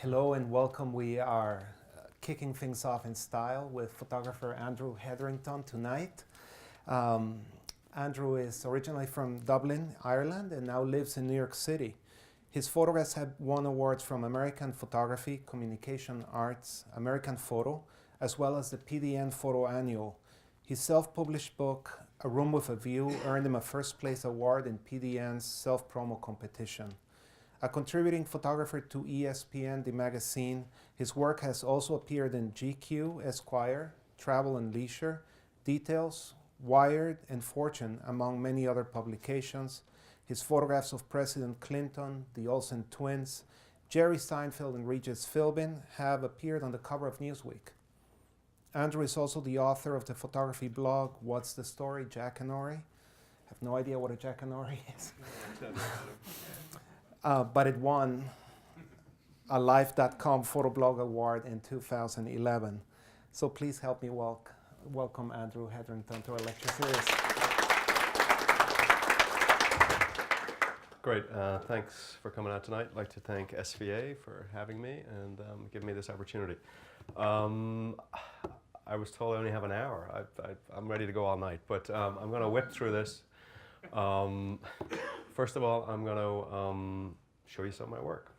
Hello and welcome. We are kicking things off in style with photographer Andrew Hetherington tonight. Andrew is originally from Dublin, Ireland, and now lives in New York City. His photographs have won awards from American Photography, Communication Arts, American Photo, as well as the PDN Photo Annual. His self-published book, A Room with a View, earned him a first place award in PDN's Self-Promo competition. A contributing photographer to ESPN, the magazine, his work has also appeared in GQ, Esquire, Travel and Leisure, Details, Wired, and Fortune, among many other publications. His photographs of President Clinton, the Olsen twins, Jerry Seinfeld, and Regis Philbin have appeared on the cover of Newsweek. Andrew is also the author of the photography blog, What's the Story Jackanory? I have no idea what a Jackanory is. But it won a Life.com Photoblog Award in 2011. So please help me welcome Andrew Hetherington to our lecture series. Great. Thanks for coming out tonight. I'd like to thank SVA for having me and giving me this opportunity. I was told I only have an hour. I'm ready to go all night, but I'm going to whip through this. First of all, I'm going to show you some of my work.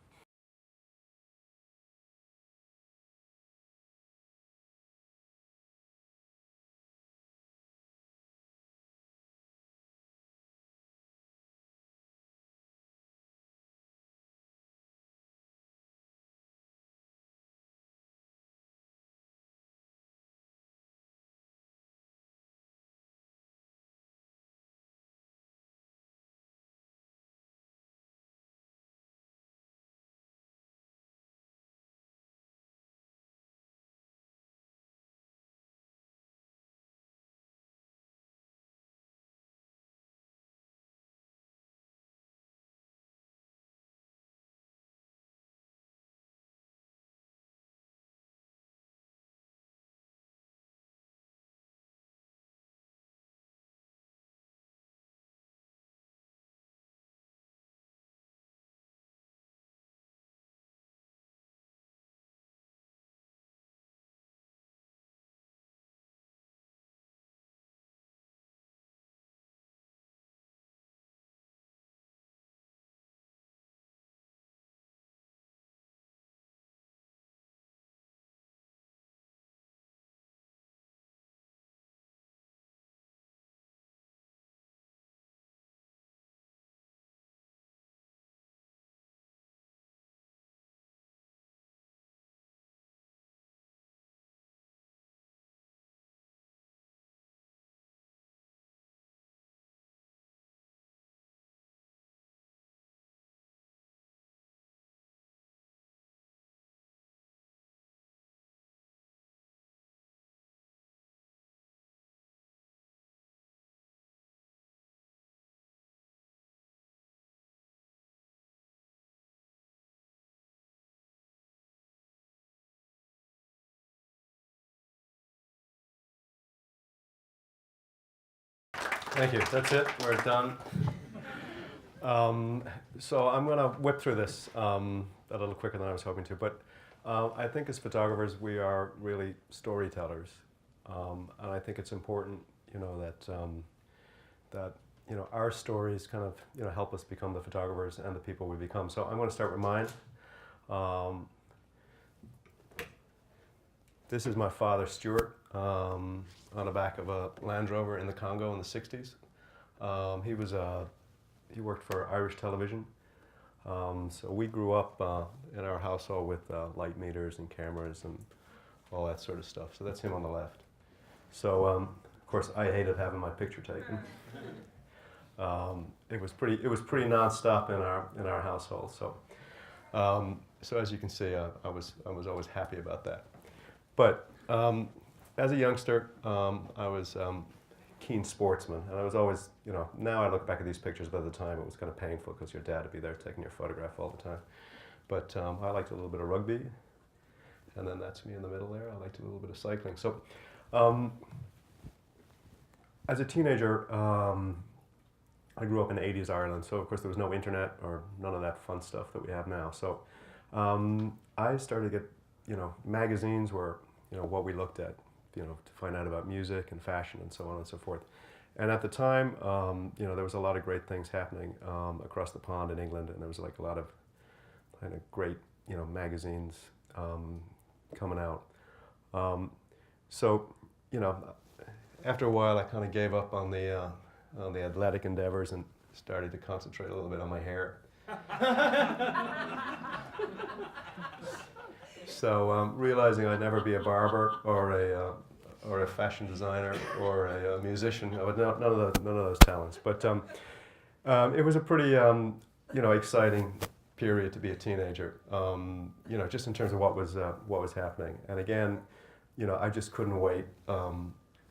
Thank you. That's it. We're done. So I'm going to whip through this a little quicker than I was hoping to. But I think as photographers, we are really storytellers, and I think it's important, that our stories kind of help us become the photographers and the people we become. So I'm going to start with mine. This is my father, Stuart, on the back of a Land Rover in the Congo in the 60s. He worked for Irish television. So we grew up in our household with light meters and cameras and all that sort of stuff. So that's him on the left. So of course I hated having my picture taken. It was pretty nonstop in our household. So so as you can see, I was always happy about that. But as a youngster, I was keen sportsman, and I was always, now I look back at these pictures, but at the time it was kind of painful because your dad would be there taking your photograph all the time. But I liked a little bit of rugby, and then that's me in the middle there. I liked a little bit of cycling. So as a teenager, I grew up in 80s Ireland, so of course there was no internet or none of that fun stuff that we have now. So I started to get, magazines were, what we looked at, to find out about music and fashion and so on and so forth. And at the time, there was a lot of great things happening across the pond in England, and there was like a lot of kind of great, magazines coming out. So, after a while, I kind of gave up on the athletic endeavors and started to concentrate a little bit on my hair. So, realizing I'd never be a barber or a fashion designer or a musician, I would none of those talents. But it was a pretty exciting period to be a teenager. Just in terms of what was happening. And again, I just couldn't wait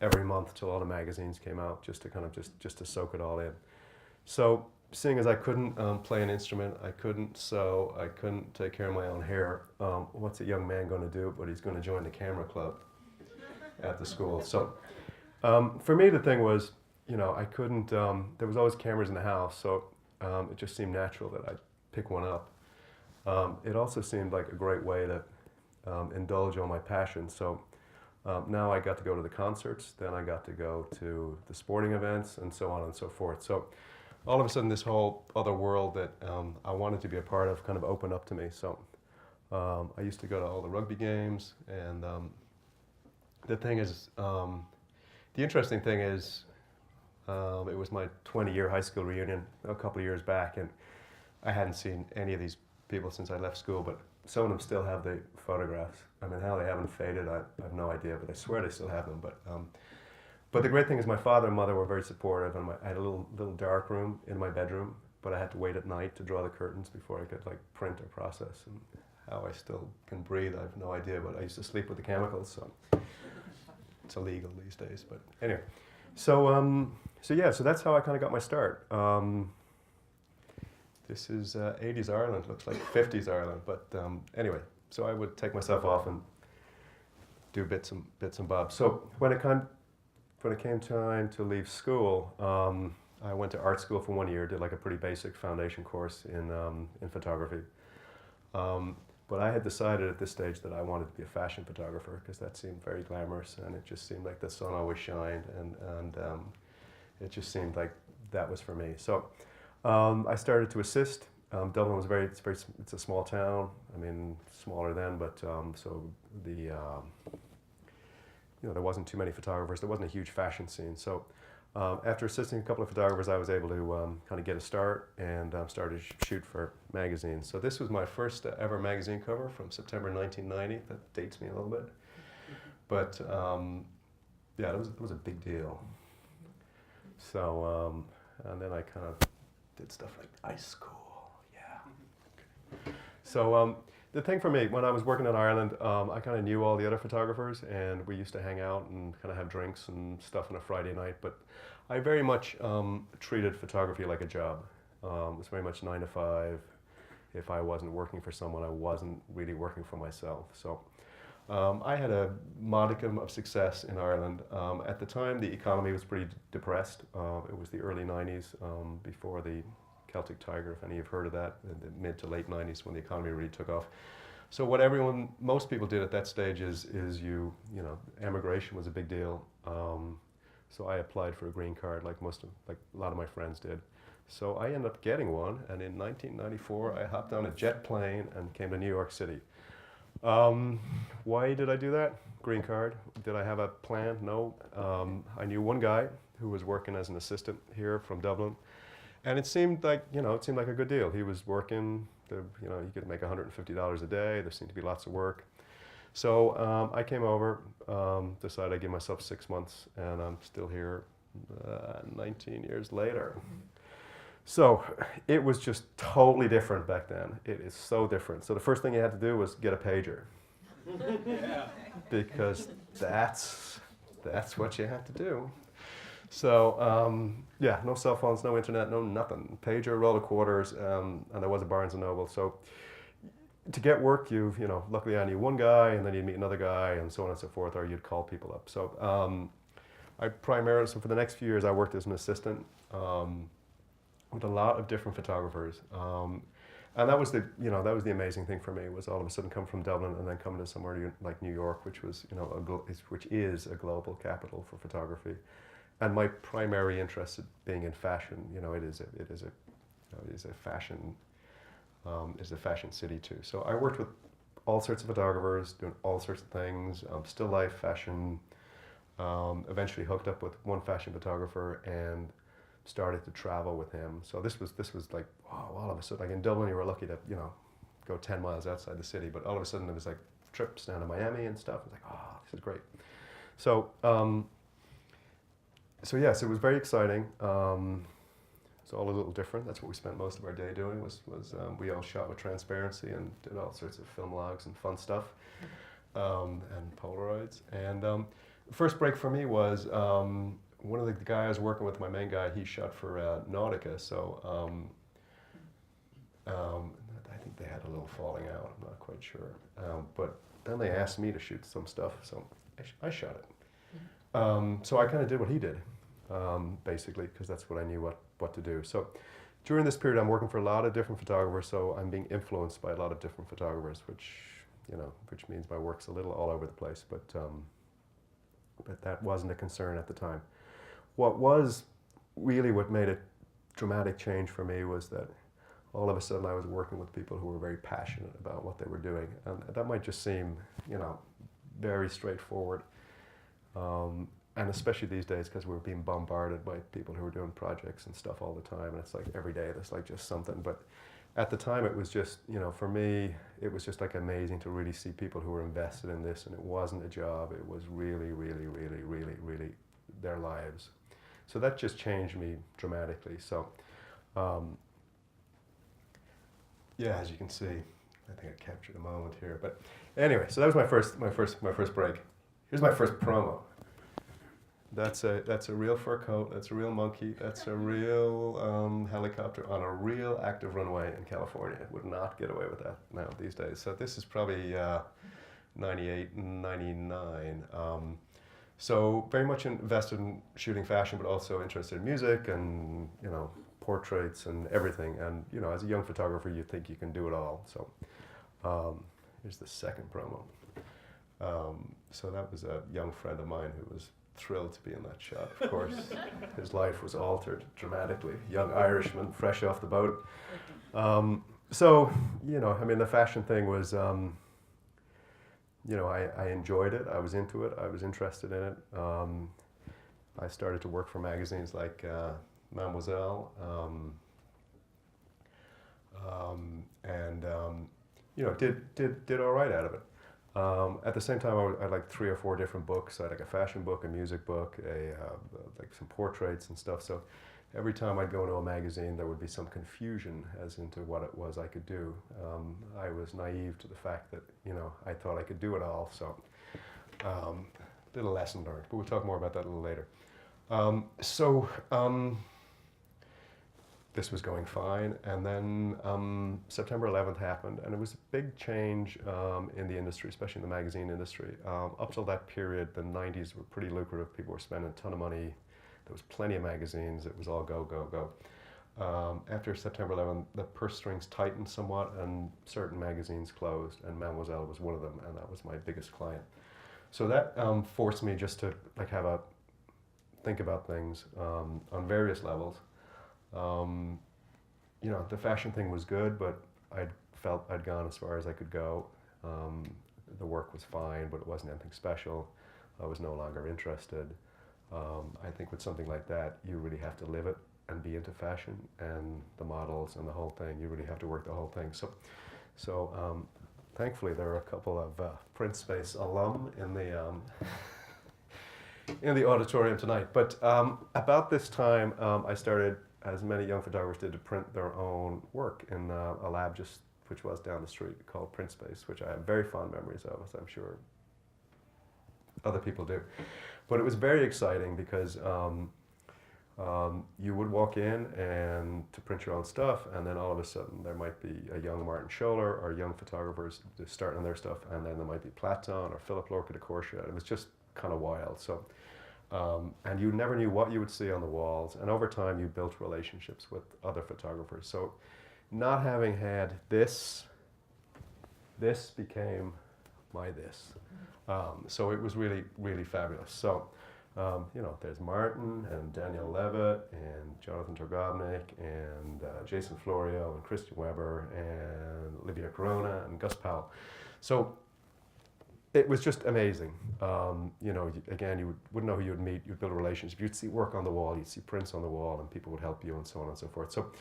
every month till all the magazines came out, just to kind of just to soak it all in. So, seeing as I couldn't play an instrument, I couldn't sew, I couldn't take care of my own hair, what's a young man going to do? But he's going to join the camera club at the school. So for me, the thing was, I couldn't, there was always cameras in the house, so it just seemed natural that I'd pick one up. It also seemed like a great way to indulge all my passions. So now I got to go to the concerts, then I got to go to the sporting events, and so on and so forth. So all of a sudden, this whole other world that I wanted to be a part of kind of opened up to me. So I used to go to all the rugby games, and the thing is, the interesting thing is, it was my 20-year high school reunion a couple of years back, and I hadn't seen any of these people since I left school, but some of them still have the photographs. I mean, how they haven't faded, I have no idea, but I swear they still have them. But the great thing is my father and mother were very supportive, and I had a little dark room in my bedroom, but I had to wait at night to draw the curtains before I could print or process. And how I still can breathe, I have no idea, but I used to sleep with the chemicals, so it's illegal these days. But anyway, so that's how I kind of got my start. This is 80s Ireland, looks like 50s Ireland, but anyway, so I would take myself off and do bits and bobs. So when it came time to leave school, I went to art school for 1 year, did like a pretty basic foundation course in photography. But I had decided at this stage that I wanted to be a fashion photographer because that seemed very glamorous, and it just seemed like the sun always shined, and it just seemed like that was for me. So I started to assist. Dublin was it's a small town. I mean, smaller then, but so the there wasn't too many photographers. There wasn't a huge fashion scene. So after assisting a couple of photographers, I was able to kind of get a start and started to shoot for magazines. So this was my first ever magazine cover from September 1990. That dates me a little bit. But it was a big deal. So, and then I kind of did stuff like ice school. Yeah. So the thing for me, when I was working in Ireland, I kind of knew all the other photographers, and we used to hang out and kind of have drinks and stuff on a Friday night. But I very much treated photography like a job. It was very much 9 to 5. If I wasn't working for someone, I wasn't really working for myself. So I had a modicum of success in Ireland. At the time, the economy was pretty depressed. It was the early 90s, before the Celtic Tiger, if any of you have heard of that, in the mid to late 90s when the economy really took off. So what most people did at that stage is emigration was a big deal. So I applied for a green card like a lot of my friends did. So I ended up getting one, and in 1994 I hopped on a jet plane and came to New York City. Why did I do that? Green card. Did I have a plan? No. I knew one guy who was working as an assistant here from Dublin, and it seemed like a good deal. He was working. He could make $150 a day. There seemed to be lots of work. So I came over, decided I'd give myself 6 months, and I'm still here 19 years later. So it was just totally different back then. It is so different. So the first thing you had to do was get a pager. Yeah. Because that's what you had to do. So no cell phones, no internet, no nothing. Pager, roll of quarters, and there was a Barnes & Noble. So to get work, luckily I knew one guy, and then you'd meet another guy, and so on and so forth, or you'd call people up. So so for the next few years I worked as an assistant with a lot of different photographers. And that was the amazing thing for me, was all of a sudden come from Dublin and then coming to somewhere like New York, which was, which is a global capital for photography. And my primary interest being in fashion, it is a fashion city too. So I worked with all sorts of photographers, doing all sorts of things, still life, fashion. Eventually hooked up with one fashion photographer and started to travel with him. So this was like, wow, all of a sudden, like in Dublin, you were lucky to, go 10 miles outside the city, but all of a sudden it was like trips down to Miami and stuff. It was like, oh, this is great. So, yes, it was very exciting. It's all a little different. That's what we spent most of our day doing, was we all shot with transparency and did all sorts of film logs and fun stuff, and Polaroids. And first break for me was, one of the guys I was working with, my main guy, he shot for Nautica, so I think they had a little falling out, I'm not quite sure. But then they asked me to shoot some stuff, so I shot it. So I kind of did what he did, basically, because that's what I knew what to do. So during this period, I'm working for a lot of different photographers, so I'm being influenced by a lot of different photographers, which means my work's a little all over the place, but that wasn't a concern at the time. What made a dramatic change for me was that all of a sudden I was working with people who were very passionate about what they were doing. And that might just seem, very straightforward. And especially these days, because we're being bombarded by people who are doing projects and stuff all the time. And it's like every day there's like just something. But at the time it was just, for me, it was just like amazing to really see people who were invested in this. And it wasn't a job. It was really, really, really, really, really their lives. So that just changed me dramatically. So, as you can see, I think I captured a moment here. But anyway, so that was my first break. Here's my first promo. That's a real fur coat. That's a real monkey. That's a real helicopter on a real active runway in California. Would not get away with that now these days. So this is probably 98, 99. So very much invested in shooting fashion, but also interested in music and, portraits and everything. And, as a young photographer, you think you can do it all. So here's the second promo. So that was a young friend of mine who was thrilled to be in that shot, of course. His life was altered dramatically. Young Irishman, fresh off the boat. The fashion thing was... I enjoyed it. I was into it. I was interested in it. I started to work for magazines like Mademoiselle, did all right out of it. At the same time, I had like 3 or 4 different books. I had like a fashion book, a music book, like some portraits and stuff. So every time I'd go into a magazine, there would be some confusion as into what it was I could do. I was naive to the fact that, I thought I could do it all. So, little lesson learned, but we'll talk more about that a little later. This was going fine, and then September 11th happened, and it was a big change in the industry, especially in the magazine industry. Up till that period, the 90s were pretty lucrative. People were spending a ton of money. There was plenty of magazines. It was all go, go, go. After September 11th, the purse strings tightened somewhat, and certain magazines closed, and Mademoiselle was one of them, and that was my biggest client. So that forced me just to think about things on various levels. The fashion thing was good, but I felt I'd gone as far as I could go. The work was fine, but it wasn't anything special. I was no longer interested. I think with something like that, you really have to live it and be into fashion and the models and the whole thing. You really have to work the whole thing. So thankfully, there are a couple of Print Space alum in the auditorium tonight. But about this time, I started, as many young photographers did, to print their own work in a lab which was down the street called Print Space, which I have very fond memories of, as I'm sure other people do. But it was very exciting because you would walk in and to print your own stuff, and then all of a sudden there might be a young Martin Scholler or young photographers just starting their stuff, and then there might be Platon or Philip Lorca de Corsia. It was just kind of wild. So, and you never knew what you would see on the walls, and over time you built relationships with other photographers. So not having had this became my this. So it was really, really fabulous. So, you know, there's Martin and Daniel Levitt and Jonathan Turgovnik and Jason Florio and Christian Weber and Olivia Corona and Gus Powell. So it was just amazing. You know, again, you wouldn't know who you would meet. You'd build a relationship. You'd see work on the wall. You'd see prints on the wall, and people would help you, and so on and so forth. So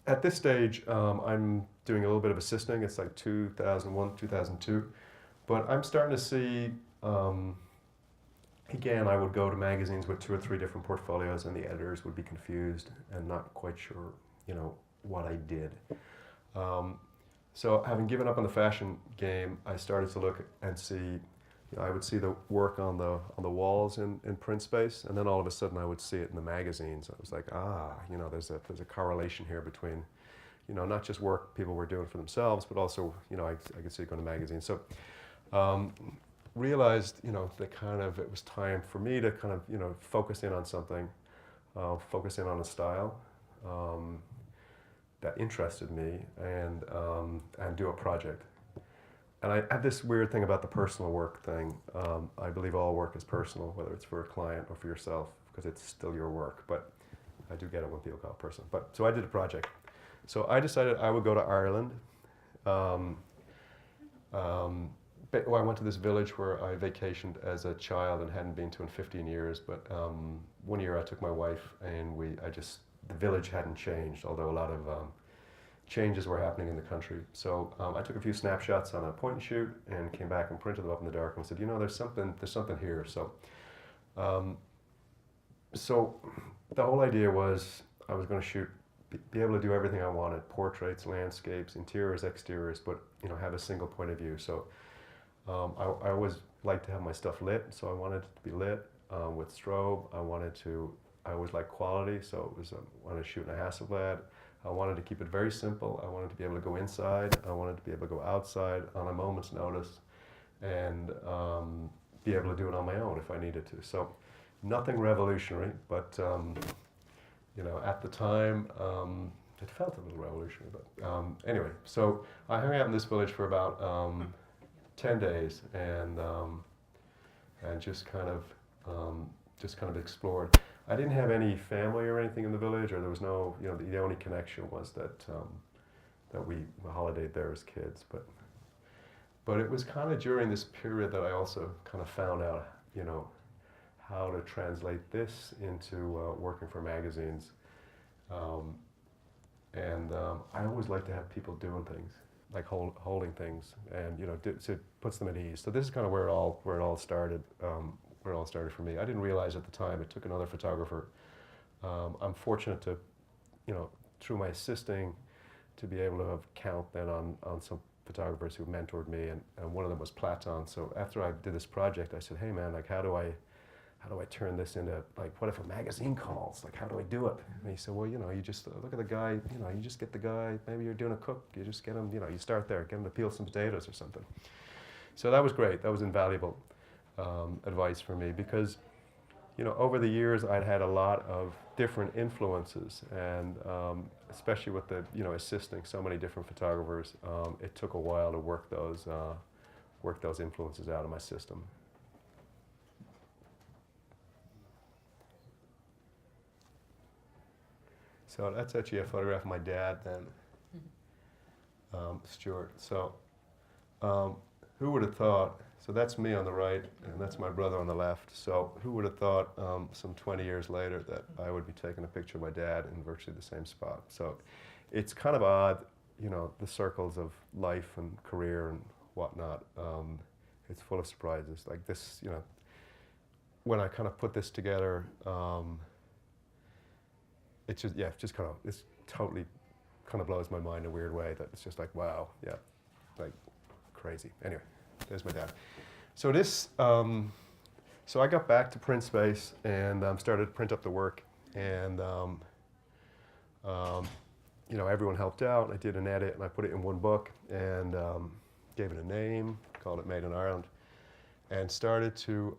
at this stage, I'm doing a little bit of assisting. It's like 2001, 2002. But I'm starting to see, again, I would go to magazines with 2 or 3 different portfolios, and the editors would be confused and not quite sure, you know, what I did. So having given up on the fashion game, I started to look and see, you know, I would see the work on the walls in print space, and then all of a sudden I would see it in the magazines. I was like, you know, there's a correlation here between, you know, not just work people were doing for themselves, but also, you know, I could see it going to magazines. So realized, you know, that kind of it was time for me to kind of, you know, focus in on something, focus in on a style that interested me, and do a project. And I had this weird thing about the personal work thing. I believe all work is personal, whether it's for a client or for yourself, because it's still your work. But I do get it when people call it personal. But so I did a project. So I decided I would go to Ireland. I went to this village where I vacationed as a child and hadn't been to in 15 years. But one year I took my wife, and the village hadn't changed, although a lot of changes were happening in the country. So I took a few snapshots on a point and shoot and came back and printed them up in the dark and said, you know, there's something here. So, so the whole idea was I was going to be able to do everything I wanted: portraits, landscapes, interiors, exteriors, but, you know, have a single point of view. So I always like to have my stuff lit, so I wanted it to be lit with strobe. I always like quality, so it was I wanted to shoot in a Hasselblad. I wanted to keep it very simple. I wanted to be able to go inside. I wanted to be able to go outside on a moment's notice, and be able to do it on my own if I needed to. So nothing revolutionary, but you know, at the time it felt a little revolutionary. But anyway, so I hung out in this village for about 10 days, and just kind of explored. I didn't have any family or anything in the village, or there was no, you know, the only connection was that we holidayed there as kids. But it was kind of during this period that I also kind of found out, you know, how to translate this into working for magazines. I always like to have people doing things, like holding things, and, you know, so it puts them at ease. So this is kind of where it all started. Where it all started for me. I didn't realize at the time. It took another photographer. I'm fortunate to, you know, through my assisting, to be able to have count then on some photographers who mentored me, and one of them was Platon. So after I did this project, I said, hey man, like how do I turn this into, like, what if a magazine calls? Like, how do I do it? And he said, well, you know, you just look at the guy, you know, you just get the guy, maybe you're doing a cook, you just get him, you know, you start there, get him to peel some potatoes or something. So that was great. That was invaluable advice for me, because, you know, over the years I'd had a lot of different influences, and especially with the, you know, assisting so many different photographers, it took a while to work those influences out of my system. So that's actually a photograph of my dad then, Stuart. So who would have thought? So that's me on the right, and that's my brother on the left. So who would have thought some 20 years later that I would be taking a picture of my dad in virtually the same spot? So it's kind of odd, you know, the circles of life and career and whatnot. It's full of surprises. Like this, you know, when I kind of put this together, it's just, yeah, just kind of, it's totally kind of blows my mind in a weird way, that it's just like, wow, yeah, like crazy. Anyway, there's my dad. So this, so I got back to print space and started to print up the work, and you know, everyone helped out. I did an edit and I put it in one book, and gave it a name, called it Made in Ireland, and started to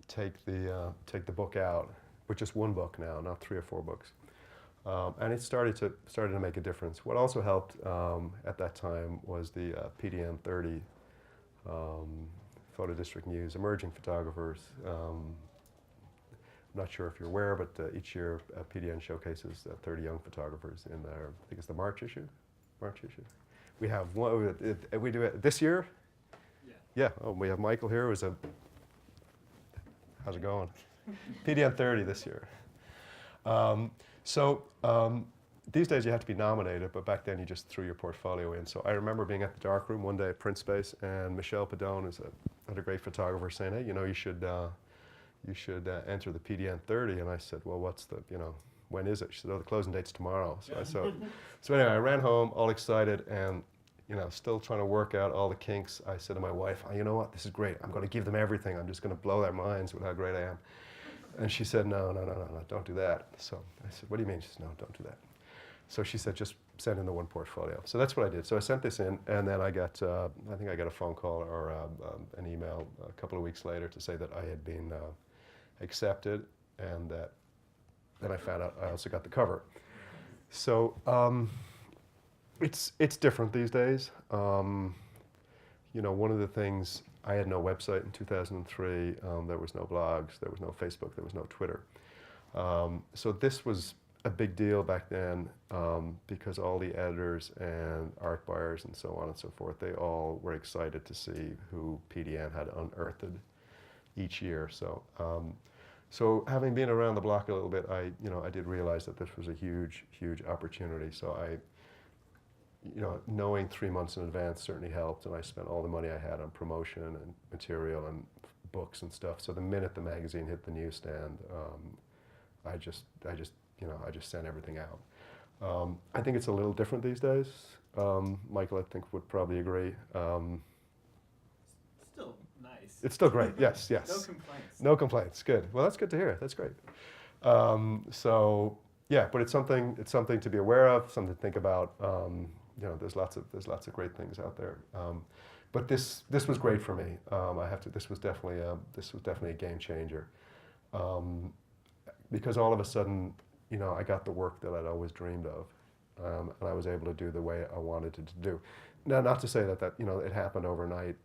take the book out with just one book now, not 3 or 4 books. And it started to make a difference. What also helped at that time was the PDN 30 Photo District News, emerging photographers. I'm not sure if you're aware, but each year PDN showcases 30 young photographers in their, I think it's the March issue. March issue. We have one. We do it this year. Yeah. Yeah. Oh, we have Michael here. Who's a. How's it going? PDN 30 this year. These days you have to be nominated, but back then you just threw your portfolio in. So I remember being at the darkroom one day at Print Space, and Michelle Padone is another great photographer saying, "Hey, you should enter the PDN 30." And I said, "Well, what's the, when is it?" She said, "Oh, the closing date's tomorrow." So anyway, I ran home all excited and, still trying to work out all the kinks. I said to my wife, "Oh, you know what? This is great. I'm going to give them everything. I'm just going to blow their minds with how great I am." And she said, no, don't do that. So I said, "What do you mean?" She said, "No, don't do that." So she said, "Just send in the one portfolio." So that's what I did. So I sent this in, and then I got, I think I got a phone call or an email a couple of weeks later to say that I had been accepted, and that then I found out I also got the cover. So it's different these days. One of the things, I had no website in 2003. There was no blogs, there was no Facebook, there was no Twitter. So this was a big deal back then because all the editors and art buyers and so on and so forth, they all were excited to see who PDN had unearthed each year. So having been around the block a little bit, I did realize that this was a huge, huge opportunity. So knowing 3 months in advance certainly helped, and I spent all the money I had on promotion and material and books and stuff. So the minute the magazine hit the newsstand, I just sent everything out. I think it's a little different these days. Michael, I think, would probably agree. Still nice. It's still great. Yes. No complaints. No complaints. Good. Well, that's good to hear. That's great. Yeah, but it's something to be aware of, something to think about. There's lots of great things out there. But this was great for me. This was definitely a game changer. Because all of a sudden, I got the work that I'd always dreamed of, and I was able to do the way I wanted it to do. Now, not to say that it happened overnight.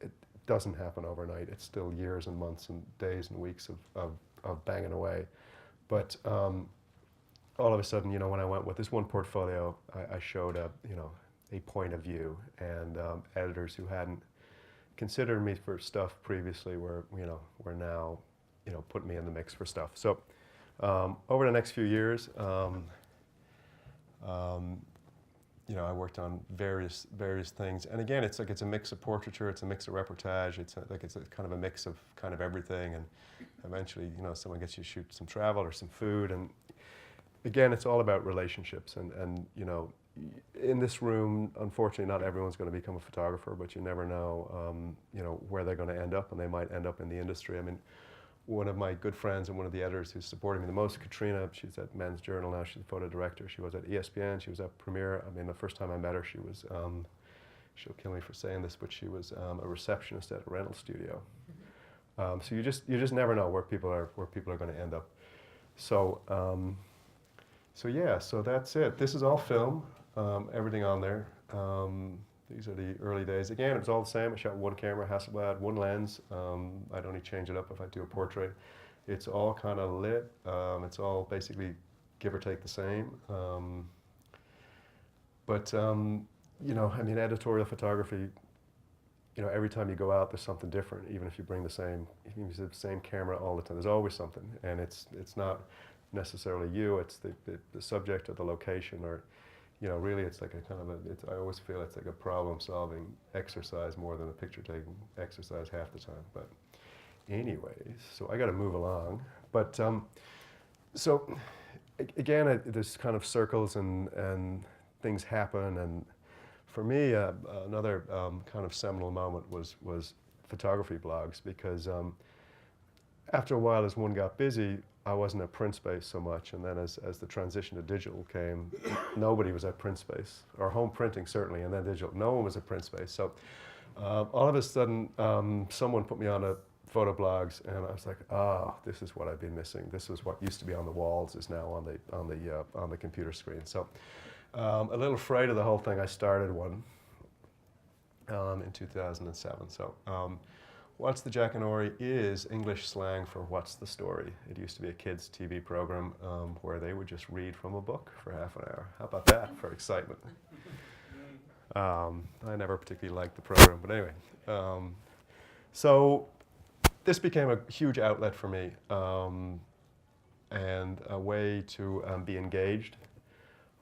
It doesn't happen overnight. It's still years and months and days and weeks of banging away. But all of a sudden, when I went with this one portfolio, I showed a point of view, and editors who hadn't considered me for stuff previously were now putting me in the mix for stuff. So over the next few years, I worked on various things, and again, it's a mix of portraiture, it's a mix of reportage, it's a kind of a mix of kind of everything, and eventually, someone gets you to shoot some travel or some food, and again, it's all about relationships, and in this room, unfortunately, not everyone's going to become a photographer, but you never know, where they're going to end up, and they might end up in the industry. I mean, one of my good friends and one of the editors who's supporting me the most, Katrina, she's at Men's Journal now, she's a photo director. She was at ESPN, she was at Premiere. I mean, the first time I met her, she was, she'll kill me for saying this, but she was a receptionist at a rental studio. So you just never know where people are going to end up. So yeah, so that's it. This is all film, everything on there. These are the early days. Again, it was all the same. I shot one camera, Hasselblad, one lens. I'd only change it up if I do a portrait. It's all kind of lit. It's all basically give or take the same. Editorial photography, every time you go out, there's something different. Even if you bring the same camera all the time, there's always something. And it's not necessarily you. It's the subject or the location, or really it's like a kind of I always feel it's like a problem-solving exercise more than a picture-taking exercise half the time. But anyways, so I got to move along. But again, there's kind of circles and things happen. And for me, another kind of seminal moment was photography blogs, because after a while, as one got busy, I wasn't at Print Space so much, and then as the transition to digital came, nobody was at Print Space, or home printing certainly, and then digital. No one was at Print Space. So all of a sudden, someone put me on a photo blogs, and I was like, oh, this is what I've been missing. This was what used to be on the walls is now on the computer screen. So a little afraid of the whole thing, I started one in 2007. So What's the Jackanory is English slang for what's the story. It used to be a kids' TV program where they would just read from a book for half an hour. How about that for excitement? I never particularly liked the program, but anyway. So this became a huge outlet for me and a way to be engaged.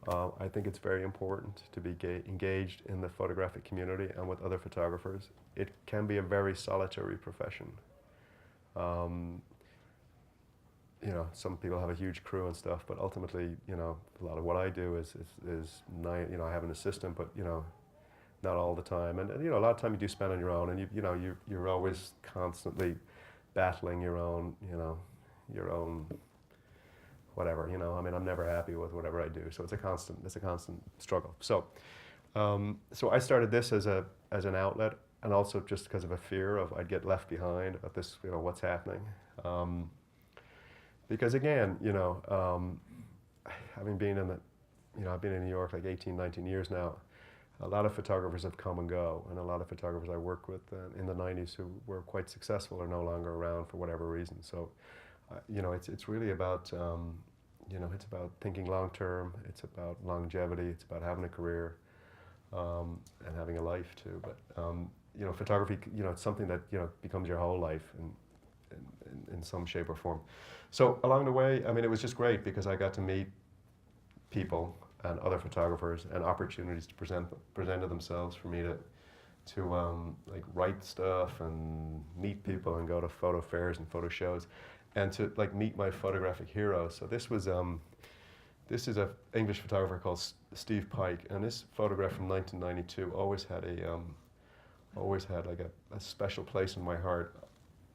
I think it's very important to be engaged in the photographic community and with other photographers. It can be a very solitary profession. You know, some people have a huge crew and stuff, but ultimately, you know, a lot of what I do is you know, I have an assistant, but you know, not all the time. And you know, a lot of time you do spend on your own, and you know, you're always constantly battling your own, you know, your own whatever, you know. I mean, I'm never happy with whatever I do, so it's a constant struggle. So, so I started this as an outlet, and also just because of a fear of I'd get left behind at this, you know, what's happening. Because again, you know, having been in the, you know, I've been in New York like 18, 19 years now. A lot of photographers have come and go, and a lot of photographers I worked with in the 90s who were quite successful are no longer around for whatever reason. So, you know, it's really about, you know, it's about thinking long term. It's about longevity. It's about having a career and having a life too. But you know, photography, you know, it's something that, you know, becomes your whole life in some shape or form. So along the way, I mean, it was just great because I got to meet people and other photographers and opportunities to presented themselves for me to like write stuff and meet people and go to photo fairs and photo shows and to like meet my photographic heroes. So this was this is an English photographer called Steve Pike, and this photograph from 1992 always had like a special place in my heart.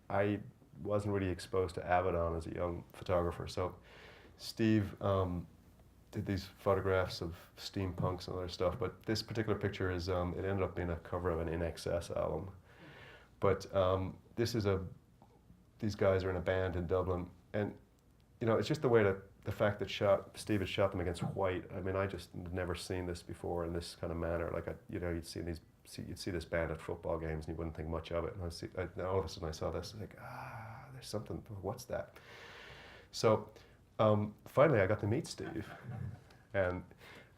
I wasn't really exposed to Avedon as a young photographer, so Steve did these photographs of steampunks and other stuff, but this particular picture is, it ended up being a cover of an In Excess album. But these guys are in a band in Dublin, and you know, it's just the fact that Steve had shot them against white. I mean, I just never seen this before in this kind of manner. Like, you know, you'd see this band at football games and you wouldn't think much of it. And all of a sudden I saw this, like, there's something, what's that? So finally I got to meet Steve. And,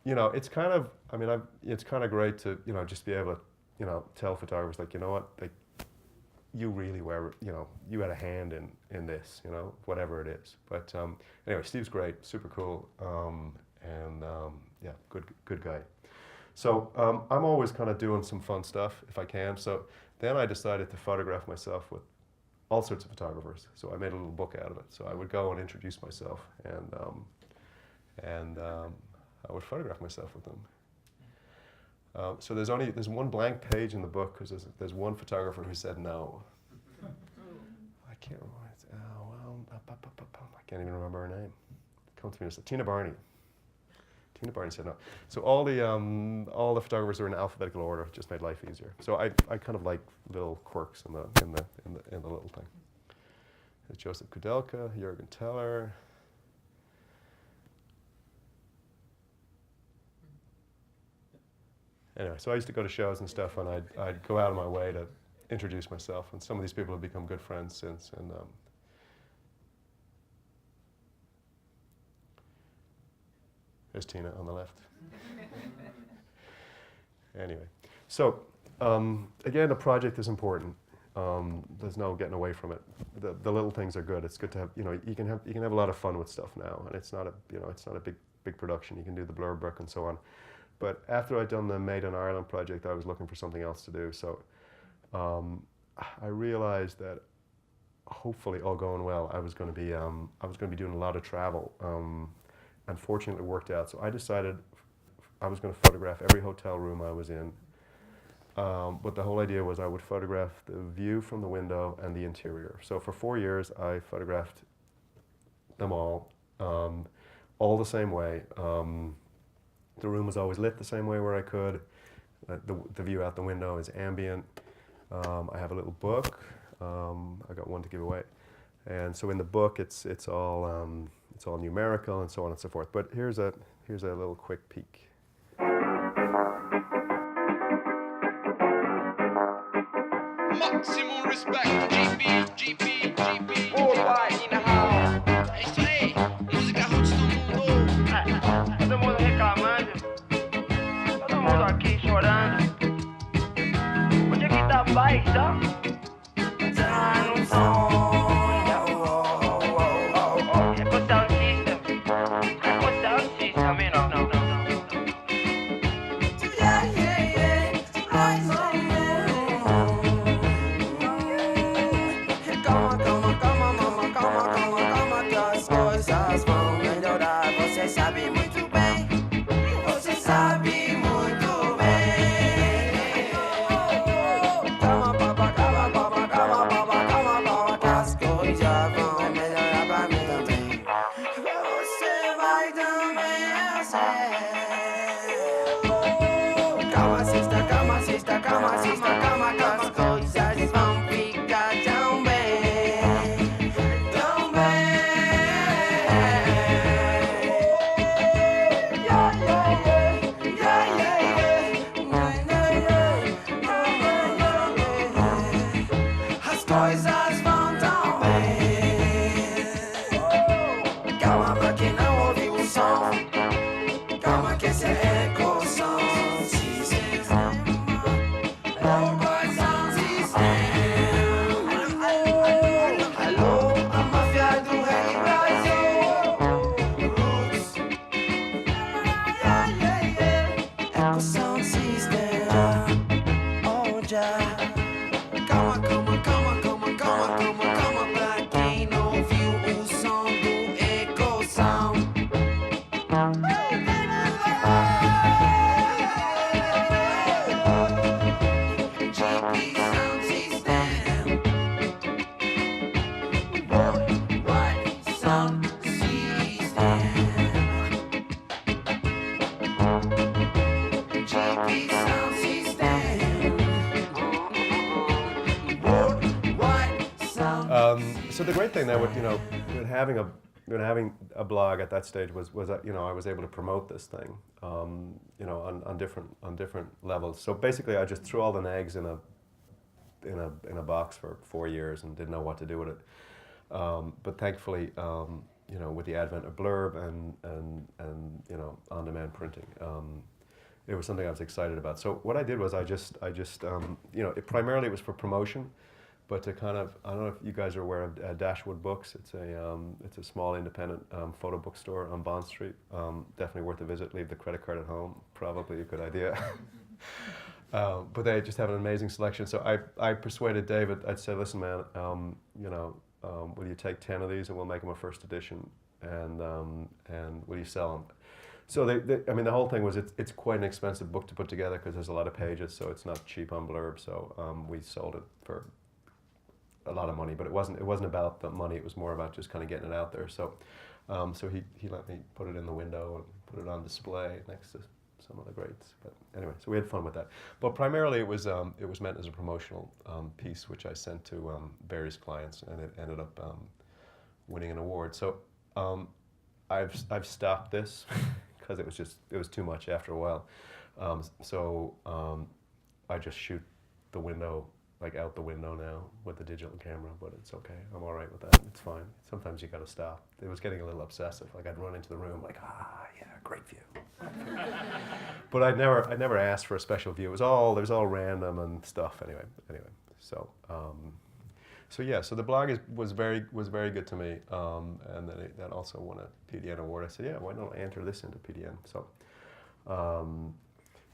you know, it's kind of, I mean, it's kind of great to, you know, just be able to, you know, tell photographers, like, you know what, like, you really were, you know, you had a hand in this, you know, whatever it is. But anyway, Steve's great, super cool, and yeah, good guy. So I'm always kind of doing some fun stuff if I can. So then I decided to photograph myself with all sorts of photographers. So I made a little book out of it. So I would go and introduce myself, and I would photograph myself with them. So there's one blank page in the book because there's one photographer who said no. I can't remember. I can't even remember her name. Come to me, Tina Barney. Tina Barney said no. So all the photographers are in alphabetical order. It just made life easier. So I kind of like little quirks in the little thing. There's Joseph Kudelka, Jürgen Teller. Anyway, so I used to go to shows and stuff, and I'd go out of my way to introduce myself, and some of these people have become good friends since. And there's Tina on the left. Anyway, so again, the project is important. There's no getting away from it. The little things are good. It's good to have, you know, you can have a lot of fun with stuff now, and it's not a big production. You can do the blurb book and so on. But after I'd done the Made in Ireland project, I was looking for something else to do. So I realized that hopefully, all going well, I was going to be doing a lot of travel. Unfortunately, it worked out. So I decided I was going to photograph every hotel room I was in. But the whole idea was I would photograph the view from the window and the interior. So for 4 years, I photographed them all the same way. The room was always lit the same way where I could. The view out the window is ambient. I have a little book. I got one to give away. And so in the book, it's all numerical and so on and so forth. But here's a little quick peek. Maximum respect, GP. Worldwide in the house. É isso aí, música roots do mundo. Todo mundo reclamando, todo mundo aqui chorando. Onde é que tá a paz, tá? Tá no sonho. Ecosound system. Ecosound system, não. Sabe muito bem, você sabe muito bem. Calma, papa, que as coisas vão melhorar pra mim também. Você vai também, eu sei. Calma, sista, que as coisas vão ficar tão bem, tão bem. As coisas vão tão bem. Calma pra quem não ouviu o som. Calma que esse é ecosound system. Ecosound system. Alô, a máfia do reggae Brasil. Roots. Ecosound system. Oh, já. Calma pra quem não ouviu o som do ecosound. GP Sound System. Worldwide Sound System. GP Sound System. Worldwide Sound. So the great thing that with having a blog at that stage was that I was able to promote this thing on different levels. So basically, I just threw all the eggs in a box for 4 years and didn't know what to do with it. But thankfully, with the advent of Blurb and on-demand printing, it was something I was excited about. So what I did was I just primarily it was for promotion. But to kind of, I don't know if you guys are aware of Dashwood Books. It's a small independent photo bookstore on Bond Street. Definitely worth a visit. Leave the credit card at home. Probably a good idea. But they just have an amazing selection. So I persuaded David. I'd say, listen, man, will you take 10 of these and we'll make them a first edition, and will you sell them? So the whole thing was it's quite an expensive book to put together because there's a lot of pages, so it's not cheap on Blurb. So we sold it for a lot of money, but it wasn't about the money. It was more about just kind of getting it out there. So he let me put it in the window and put it on display next to some of the greats. But anyway, so we had fun with that. But primarily it was meant as a promotional piece, which I sent to various clients, and it ended up winning an award. So I've stopped this because it was too much after a while. I just shoot the window, like out the window now with the digital camera, but it's okay. I'm all right with that. It's fine. Sometimes you got to stop. It was getting a little obsessive. Like I'd run into the room like, yeah, great view. But I never asked for a special view. It was all random and stuff. Anyway. So so the blog was very good to me, and then that also won a PDN award. I said, yeah, why don't I enter this into PDN? So,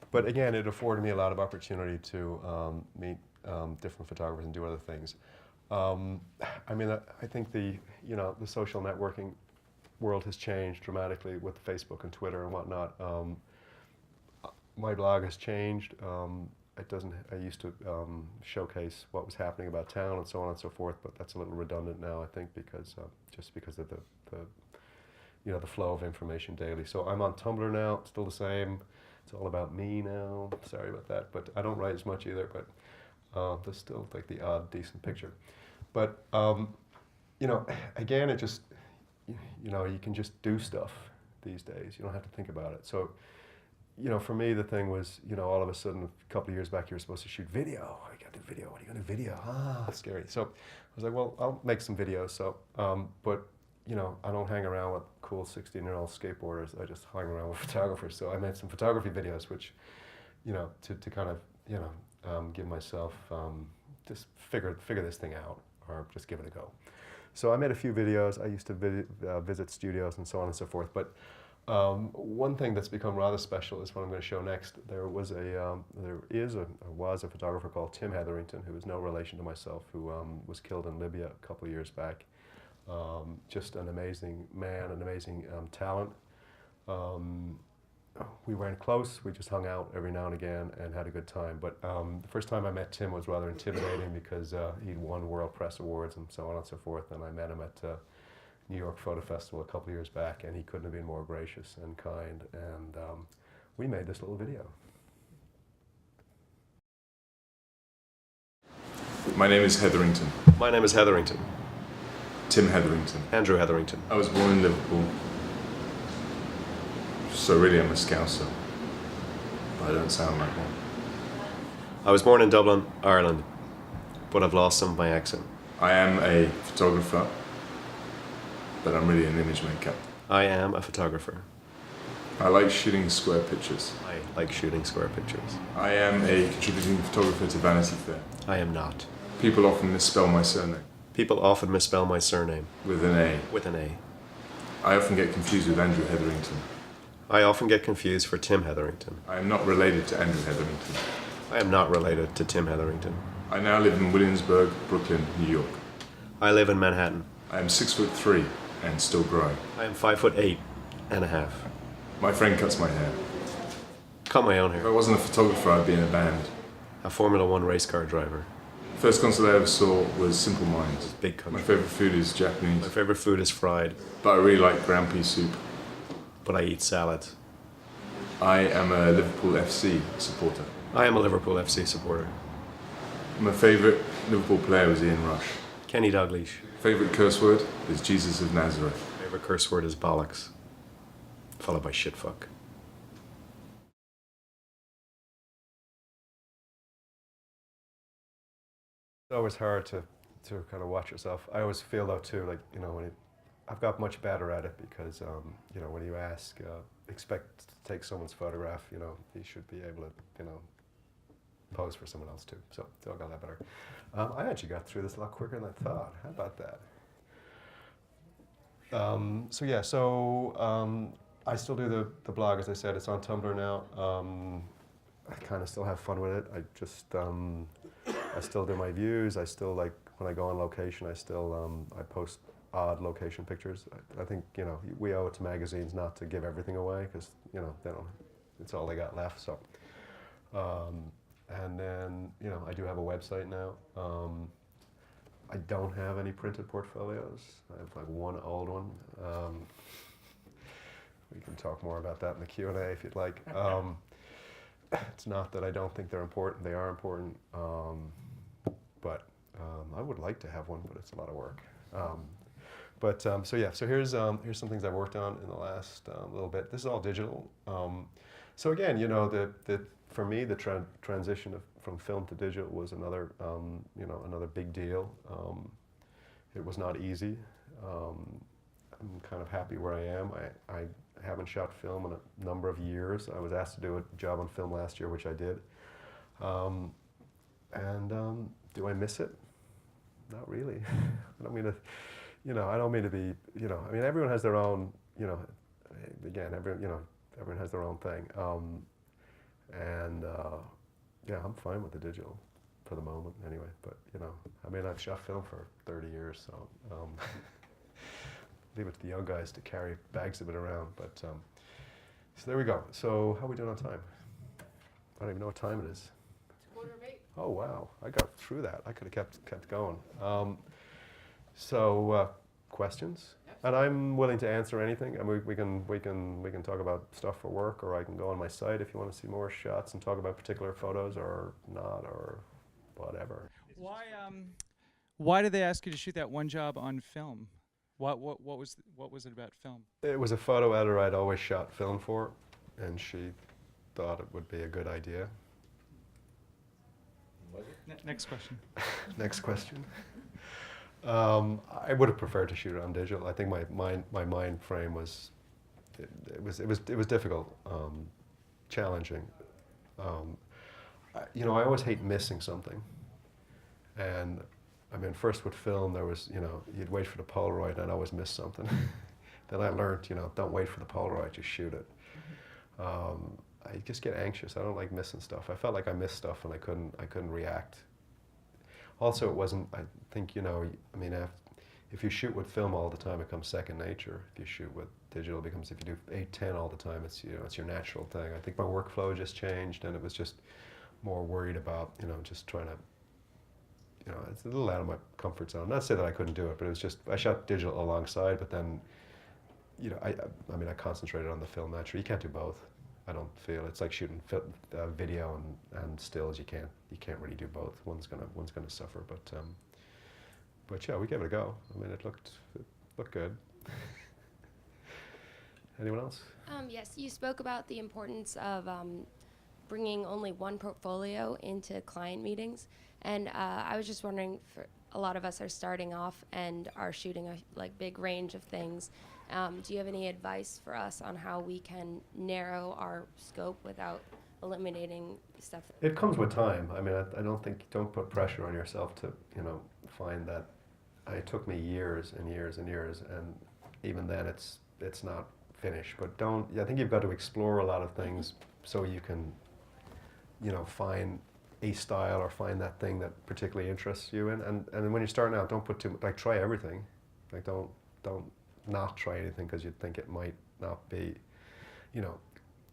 but again, it afforded me a lot of opportunity to meet different photographers and do other things. I think the social networking world has changed dramatically with Facebook and Twitter and whatnot. My blog has changed. I used to showcase what was happening about town and so on and so forth, but that's a little redundant now, I think, because just because of the flow of information daily. So I'm on Tumblr now, still the same. It's all about me now. Sorry about that, but I don't write as much either. But There's still like the odd decent picture, but you know, again, it just, you know, you can just do stuff these days. You don't have to think about it. So, you know, for me, the thing was, you know, all of a sudden, a couple of years back, you're supposed to shoot video. I got to do video. What are you going to do? Video? Ah, that's scary. So I was like, well, I'll make some videos. So, but, you know, I don't hang around with cool 16-year-old skateboarders. I just hang around with photographers. So I made some photography videos, which, you know, to kind of, you know, give myself, just figure this thing out, or just give it a go. So I made a few videos. I used to visit studios and so on and so forth. But one thing that's become rather special is what I'm going to show next. There was a photographer called Tim Hetherington, who is no relation to myself, who was killed in Libya a couple of years back. Just an amazing man, an amazing talent. We weren't close. We just hung out every now and again and had a good time. But the first time I met Tim was rather intimidating because he'd won World Press Awards and so on and so forth. And I met him at New York Photo Festival a couple of years back, and he couldn't have been more gracious and kind. And we made this little video. My name is Hetherington. My name is Hetherington. Tim Hetherington. Andrew Hetherington. I was born in Liverpool. So really I'm a Scouser. But I don't sound like one. I was born in Dublin, Ireland, but I've lost some of my accent. I am a photographer, but I'm really an image maker. I am a photographer. I like shooting square pictures. I like shooting square pictures. I am a contributing photographer to Vanity Fair. I am not. People often misspell my surname. People often misspell my surname. With an A. With an A. I often get confused with Andrew Hetherington. I often get confused for Tim Hetherington. I am not related to Andrew Hetherington. I am not related to Tim Hetherington. I now live in Williamsburg, Brooklyn, New York. I live in Manhattan. I am 6'3" and still growing. I am 5'8" and a half. My friend cuts my hair. Cut my own If I hair. wasn't a photographer, I'd be in a band. A Formula One race car driver. First concert I ever saw was Simple Minds. Big My country. favourite food is Japanese, My favorite food is fried, but I really like ground pea soup. but I eat salads. I am a Liverpool FC supporter. I am a Liverpool FC supporter. My favourite Liverpool player was Ian Rush. Kenny Dalglish. Favourite curse word is Jesus of Nazareth. Favorite curse word is bollocks, followed by shitfuck. It's always hard to kind of watch yourself. I always feel though too, like, you know, I've got much better at it because, you know, when you expect to take someone's photograph, you know, you should be able to, you know, pose for someone else too. So I got that better. I actually got through this a lot quicker than I thought. How about that? I still do the blog, as I said. It's on Tumblr now. I kind of still have fun with it. I still do my views. I still, like, when I go on location, I still I post odd location pictures. I think, you know, we owe it to magazines not to give everything away because, you know, they don't, it's all they got left. So, and then, you know, I do have a website now. I don't have any printed portfolios. I have like one old one. We can talk more about that in the Q&A if you'd like. It's not that I don't think they're important. They are important. But I would like to have one, but it's a lot of work. So here's some things I've worked on in the last little bit. This is all digital. So again, you know, for me, the transition from film to digital was another, you know, another big deal. It was not easy. I'm kind of happy where I am. I haven't shot film in a number of years. I was asked to do a job on film last year, which I did. Do I miss it? Not really. I don't mean to, you know, I don't mean to be, you know, I mean, everyone has their own, you know, again, everyone has their own thing. Yeah, I'm fine with the digital for the moment anyway, but, you know, I mean, I've shot film for 30 years, so leave it to the young guys to carry bags of it around, but, so there we go. So how are we doing on time? I don't even know what time it is. It's 7:45. Oh, wow, I got through that. I could have kept going. Questions? And I'm willing to answer anything. I mean, we can talk about stuff for work, or I can go on my site if you want to see more shots and talk about particular photos or not, or whatever. Why did they ask you to shoot that one job on film? What was it about film? It was a photo editor I'd always shot film for, and she thought it would be a good idea. Next question. Next question. I would have preferred to shoot it on digital. I think my mind frame was, it was difficult, challenging. I always hate missing something. And I mean, first with film, there was, you'd wait for the Polaroid and I'd always miss something. Then I learned, don't wait for the Polaroid, just shoot it. I just get anxious. I don't like missing stuff. I felt like I missed stuff and I couldn't react. Also, it wasn't, I think, if you shoot with film all the time, it becomes second nature. If you shoot with digital, it becomes, if you do 8:10 all the time, it's your natural thing. I think my workflow just changed, and it was just more worried about, just trying to, it's a little out of my comfort zone. Not to say that I couldn't do it, but it was just, I shot digital alongside, but then, I concentrated on the film naturally. You can't do both. I don't feel it's like shooting video and stills. You can't really do both. One's gonna suffer. But yeah, we gave it a go. I mean, it looked good. Anyone else? Yes, you spoke about the importance of bringing only one portfolio into client meetings, and I was just wondering, for a lot of us are starting off and are shooting a big range of things. Do you have any advice for us on how we can narrow our scope without eliminating stuff? It comes with time. I mean, don't put pressure on yourself to, find that. It took me years and years and years, and even then it's not finished. But I think you've got to explore a lot of things so you can, find a style or find that thing that particularly interests you. And when you're starting out, don't put too much, try everything. Don't not try anything because you think it might not be,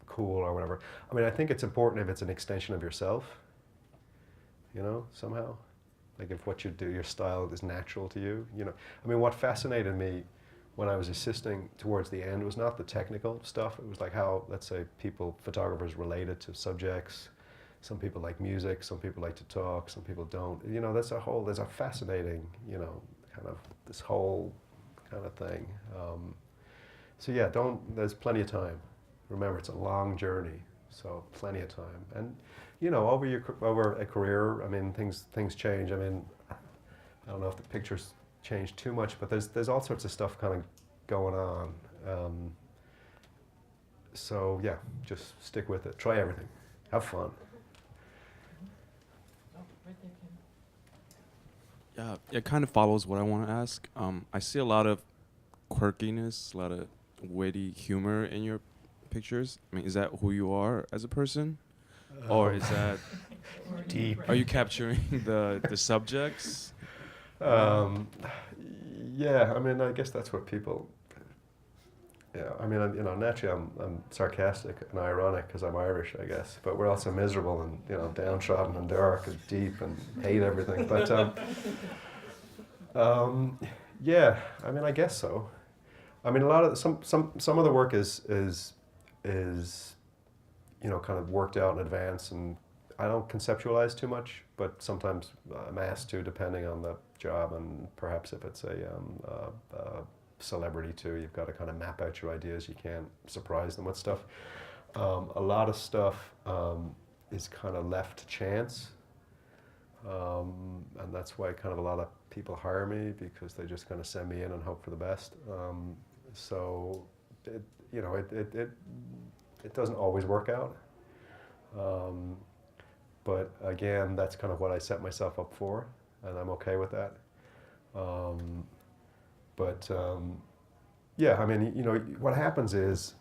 cool or whatever. I mean, I think it's important if it's an extension of yourself, somehow. Like if what you do, your style is natural to you, I mean, what fascinated me when I was assisting towards the end was not the technical stuff. It was like how, let's say, photographers related to subjects. Some people like music, some people like to talk, some people don't. There's a fascinating, kind of this whole kind of thing. So yeah, there's plenty of time. Remember, it's a long journey, so plenty of time. And over a career, I mean, things change. I mean, I don't know if the pictures change too much, but there's all sorts of stuff kind of going on. So yeah, just stick with it. Try everything. Have fun. Yeah, it kind of follows what I want to ask. I see a lot of quirkiness, a lot of witty humor in your pictures. I mean, is that who you are as a person? Or is that deep? Are you capturing the subjects? Yeah, I mean, I guess that's what people. Yeah, I mean, naturally I'm sarcastic and ironic because I'm Irish, I guess. But we're also miserable and downtrodden and dark and deep and hate everything. But yeah, I mean, I guess so. I mean, a lot of some of the work is kind of worked out in advance, and I don't conceptualize too much. But sometimes I'm asked to, depending on the job, and perhaps if it's a celebrity too, you've got to kind of map out your ideas. You can't surprise them with stuff. A lot of stuff is kind of left to chance, and that's why kind of a lot of people hire me, because they just kind of send me in and hope for the best. So it doesn't always work out, but again, that's kind of what I set myself up for, and I'm okay with that. But yeah, I mean, what happens is,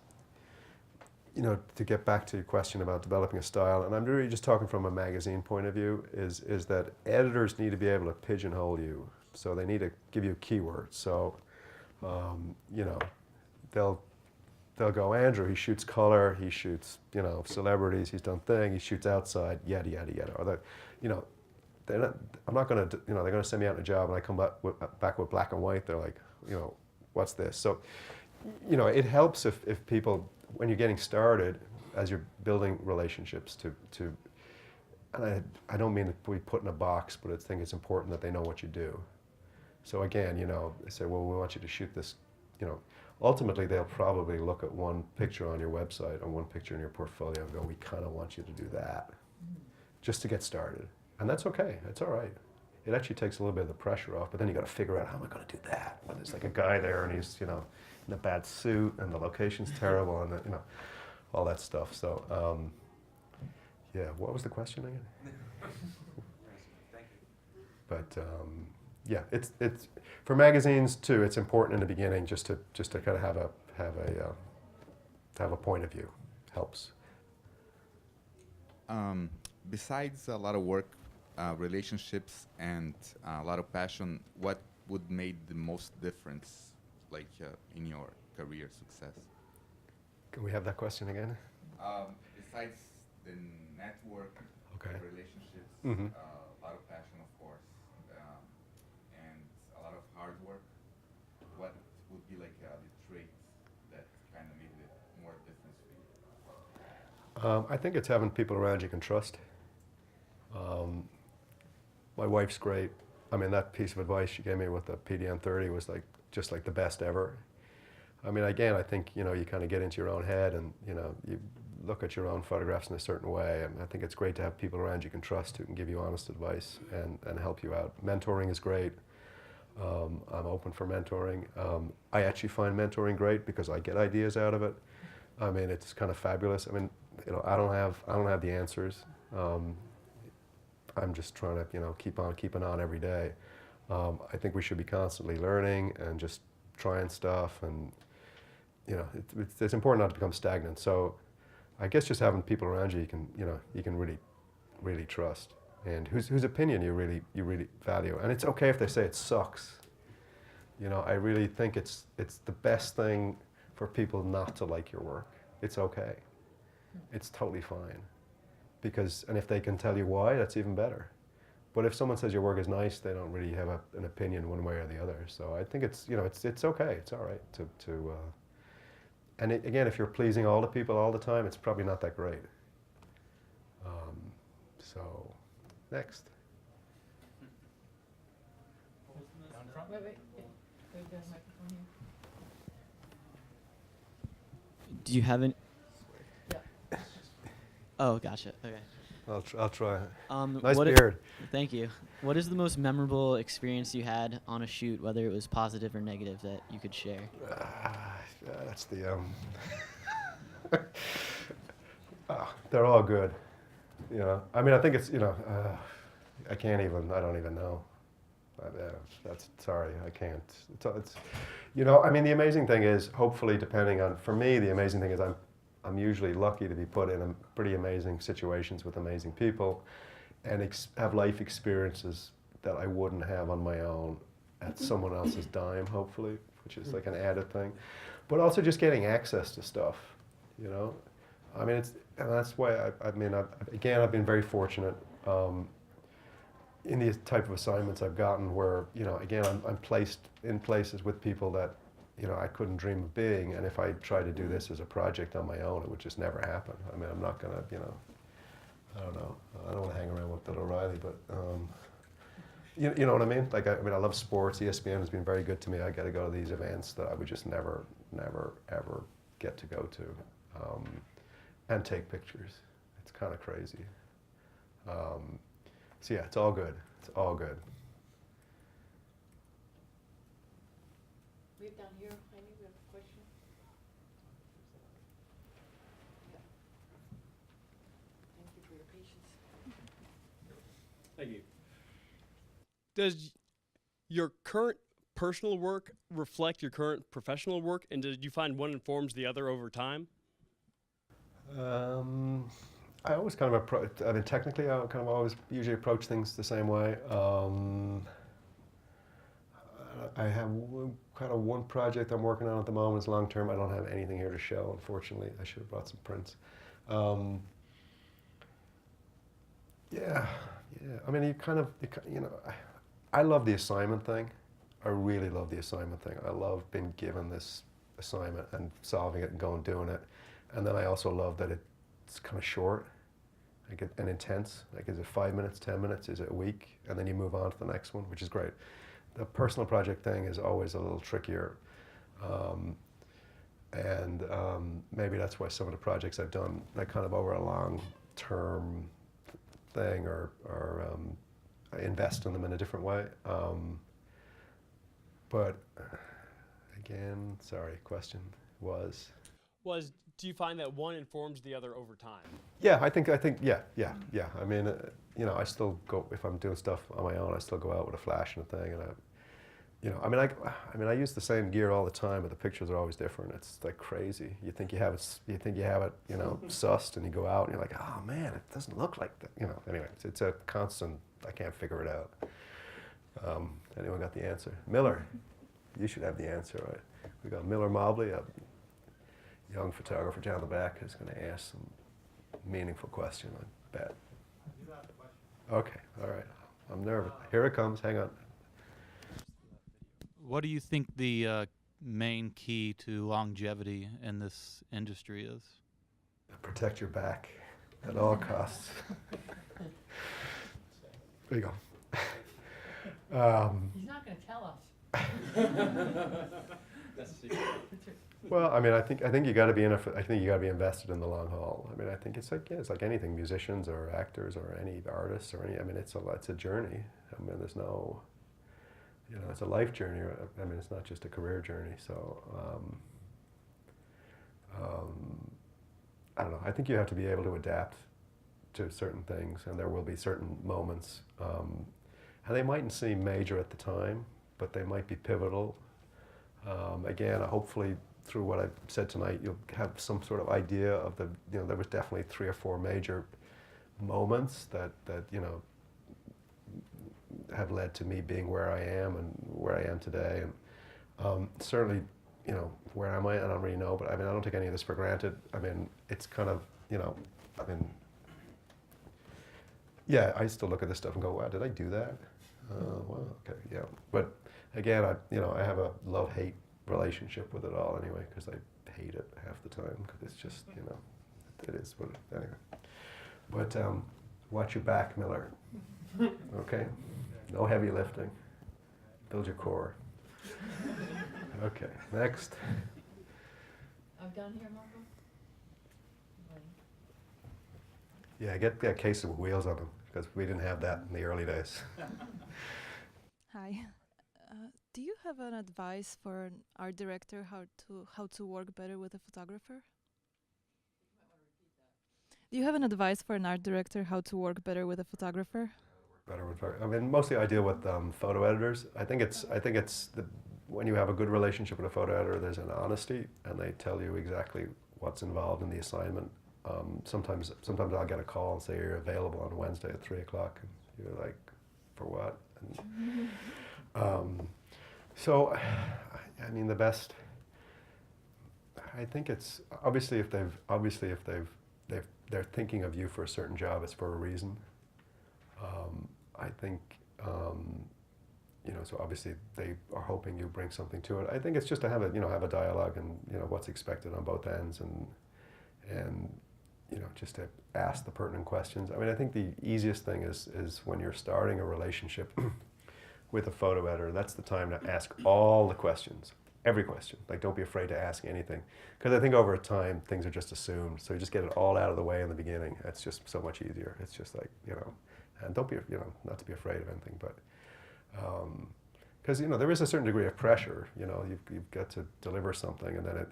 to get back to your question about developing a style, and I'm really just talking from a magazine point of view, is that editors need to be able to pigeonhole you. So they need to give you keywords. So, they'll go, Andrew, he shoots color, he shoots, celebrities, he's done thing, he shoots outside, yada, yada, yada. Or they're going to send me out on a job and I come back with black and white. They're like, what's this? So, it helps if people, when you're getting started, as you're building relationships, to and I don't mean to be put in a box, but I think it's important that they know what you do. So again, you know, they say, well, we want you to shoot this, you know, ultimately they'll probably look at one picture on your website or one picture in your portfolio and go, we kind of want you to do that, just to get started. And that's okay, it's all right. It actually takes a little bit of the pressure off, but then you got to figure out, how am I going to do that? When there's like a guy there and he's, you know, in a bad suit and the location's terrible and, you know, all that stuff. So, yeah, what was the question again? But yeah, it's for magazines too. It's important in the beginning just to kind of have a point of view. Helps. Besides a lot of work, relationships, and a lot of passion, what would make the most difference, like in your career success? Can we have that question again? Besides the network, Okay. relationships, Mm-hmm. a lot of passion, of course, and a lot of hard work, what would be like the traits that kind of made it more difference for you? I think it's having people around you can trust. My wife's great. I mean, that piece of advice she gave me with the PDN 30 was like just like the best ever. I mean, again, I think, you know, you kind of get into your own head and, you know, you look at your own photographs in a certain way. And I think it's great to have people around you can trust who can give you honest advice and help you out. Mentoring is great. I'm open for mentoring. I actually find mentoring great because I get ideas out of it. I mean, it's kind of fabulous. I mean, you know, I don't have the answers. I'm just trying to, you know, keep on keeping on every day. I think we should be constantly learning and just trying stuff, and you know, it's important not to become stagnant. So, I guess just having people around you, you can really trust, and whose opinion you really value. And it's okay if they say it sucks. You know, I really think it's the best thing for people not to like your work. It's okay. It's totally fine. And if they can tell you why, that's even better. But if someone says your work is nice, they don't really have an opinion one way or the other. So I think it's okay. It's all right to and again, if you're pleasing all the people all the time, it's probably not that great. So, next. Do you have an? Oh, gotcha. Okay. I'll try. Nice beard. Thank you. What is the most memorable experience you had on a shoot, whether it was positive or negative, that you could share? That's the. They're all good. You know, I mean, I think it's, you know, I don't even know. Sorry, I can't. It's, you know, I mean, the amazing thing is, hopefully, for me, the amazing thing is I'm usually lucky to be put in pretty amazing situations with amazing people and have life experiences that I wouldn't have on my own at someone else's dime, hopefully, which is like an added thing. But also just getting access to stuff, you know? I mean, and that's why, I've been very fortunate in these type of assignments I've gotten where, you know, again, I'm placed in places with people that, you know, I couldn't dream of being, and if I tried to do this as a project on my own, it would just never happen. I mean, I'm not gonna, you know, I don't know. I don't want to hang around with Bill O'Reilly, but you know what I mean? Like, I love sports. ESPN has been very good to me. I got to go to these events that I would just never, ever get to go to, and take pictures. It's kind of crazy. So yeah, it's all good. It's all good. We have down here, Heidi, we have a question. Yeah. Thank you for your patience. Thank you. Does your current personal work reflect your current professional work, and did you find one informs the other over time? I always kind of technically, I kind of always usually approach things the same way. I have kind of one project I'm working on at the moment. It's long term. I don't have anything here to show, unfortunately. I should have brought some prints. Yeah. I mean, you know, I love the assignment thing. I really love the assignment thing. I love being given this assignment and solving it and going and doing it. And then I also love that it's kind of short like and intense. Like, is it 5 minutes, 10 minutes? Is it a week? And then you move on to the next one, which is great. The personal project thing is always a little trickier. Maybe that's why some of the projects I've done, like kind of over a long-term thing, or I invest in them in a different way. But again, sorry, question was? Do you find that one informs the other over time? Yeah, I think, yeah. I mean, you know, I still go, if I'm doing stuff on my own, I still go out with a flash and a thing, and I use the same gear all the time, but the pictures are always different. It's like crazy. You think you have it, you know, sussed, and you go out and you're like, oh man, it doesn't look like that. You know, anyway, it's a constant, I can't figure it out. Anyone got the answer? Miller, you should have the answer, right? We got Miller Mobley, a young photographer down the back, who's going to ask some meaningful question, I bet. Okay, all right. I'm nervous. Here it comes, hang on. What do you think the main key to longevity in this industry is? Protect your back at all costs. There you go. He's not going to tell us. That's a secret. Well, I mean, I think you got to be I think you got to be invested in the long haul. I mean, I think it's like anything, musicians or actors or any artists or any. I mean, it's a journey. I mean, there's no. You know, it's a life journey. I mean, it's not just a career journey. So, I don't know. I think you have to be able to adapt to certain things, and there will be certain moments, and they mightn't seem major at the time, but they might be pivotal. Again, hopefully through what I've said tonight, you'll have some sort of idea of the. You know, there was definitely 3 or 4 major moments that you know. Have led to me being where I am and where I am today, and certainly, you know, where am I? I don't really know, but I mean, I don't take any of this for granted. I mean, it's kind of, you know, I mean, yeah, I still look at this stuff and go, wow, did I do that? Well, okay, yeah. But again, I have a love-hate relationship with it all anyway, because I hate it half the time, because it's just, you know, it is what it, anyway. But watch your back, Miller. Okay? No heavy lifting. Build your core. Okay, next. I'm done here, Marco. Yeah, get that case with wheels on them, because we didn't have that in the early days. Hi. Do you have an advice for an art director how to work better with a photographer? Do you have an advice for an art director how to work better with a photographer? Better with, I mean, mostly I deal with photo editors. I think it's when you have a good relationship with a photo editor, there's an honesty, and they tell you exactly what's involved in the assignment. Sometimes I'll get a call and say you're available on Wednesday at 3 o'clock, and you're like, for what? And, so, I mean, the best. I think it's obviously if they're thinking of you for a certain job, it's for a reason. I think, you know, so obviously they are hoping you bring something to it. I think it's just to have a dialogue, and, you know, what's expected on both ends, and you know, just to ask the pertinent questions. I mean, I think the easiest thing is when you're starting a relationship with a photo editor, that's the time to ask all the questions, every question. Like, don't be afraid to ask anything. Because I think over time, things are just assumed. So you just get it all out of the way in the beginning. It's just so much easier. It's just like, you know, and don't be, you know, not to be afraid of anything, but, because, you know, there is a certain degree of pressure. You know, you've got to deliver something, and then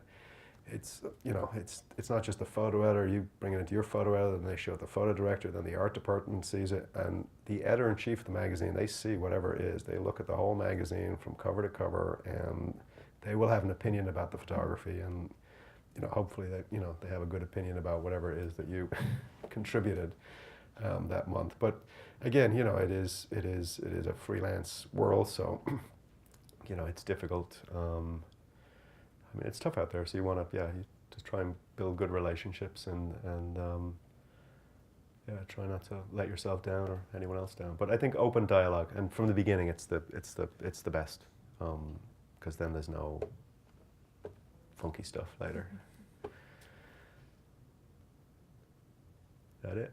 it's you know, it's not just the photo editor. You bring it into your photo editor, and they show it the photo director, then the art department sees it, and the editor-in-chief of the magazine, they see whatever it is. They look at the whole magazine from cover to cover, and they will have an opinion about the photography, and, you know, hopefully that, you know, they have a good opinion about whatever it is that you contributed that month. But again, you know, it is a freelance world, so you know, it's difficult. I mean, it's tough out there, so you want to, you just try and build good relationships, and try not to let yourself down or anyone else down. But I think open dialogue, and from the beginning, it's the best, because then there's no funky stuff later. Is that it?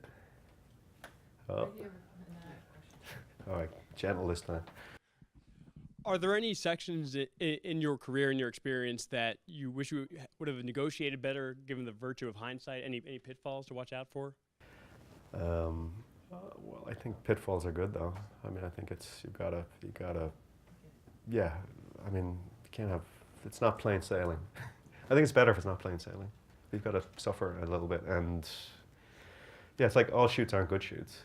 Oh. Right here in that All right, gentle this time. Are there any sections in your career, in your experience, that you wish you would have negotiated better, given the virtue of hindsight? Any pitfalls to watch out for? Well, I think pitfalls are good, though. I mean, I think you gotta, yeah. I mean, you can't have. It's not plain sailing. I think it's better if it's not plain sailing. You've got to suffer a little bit, and yeah, it's like all shoots aren't good shoots.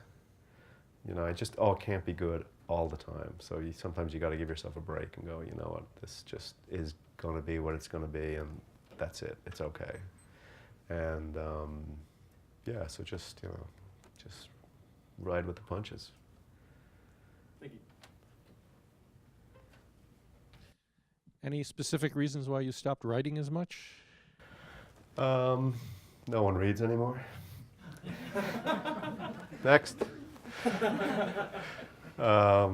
You know, it just all can't be good all the time. So sometimes you got to give yourself a break and go, you know what, this just is going to be what it's going to be, and that's it. It's okay. And yeah, so just just ride with the punches. Thank you. Any specific reasons why you stopped writing as much? No one reads anymore. Next. Yeah,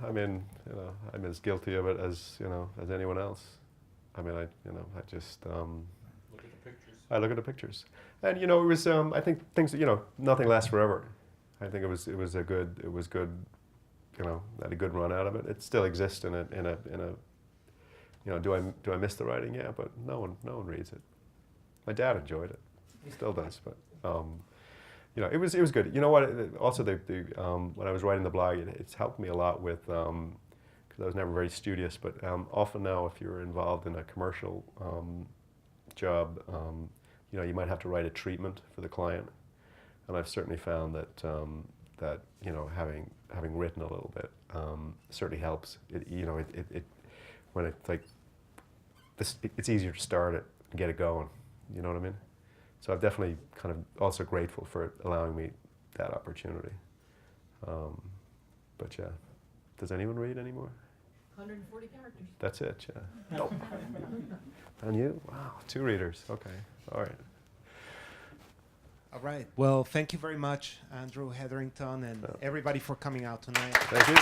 I mean, you know, I'm as guilty of it as anyone else. I mean, I just look at the pictures. I look at the pictures, and it was I think things nothing lasts forever. I think it was good. Had a good run out of it. It still exists in a do I miss the writing? Yeah, but no one reads it. My dad enjoyed it, he still does, but. It was good. You know what? Also, when I was writing the blog, it's helped me a lot with because I was never very studious. But often now, if you're involved in a commercial job, you might have to write a treatment for the client, and I've certainly found that having written a little bit certainly helps. When it's like this, it's easier to start it and get it going. You know what I mean? So I'm definitely kind of also grateful for it allowing me that opportunity. But yeah, does anyone read anymore? 140 characters. That's it, yeah. Nope. And you? Wow, 2 readers. Okay, all right. All right. Well, thank you very much, Andrew Hetherington, and everybody for coming out tonight. Thank you.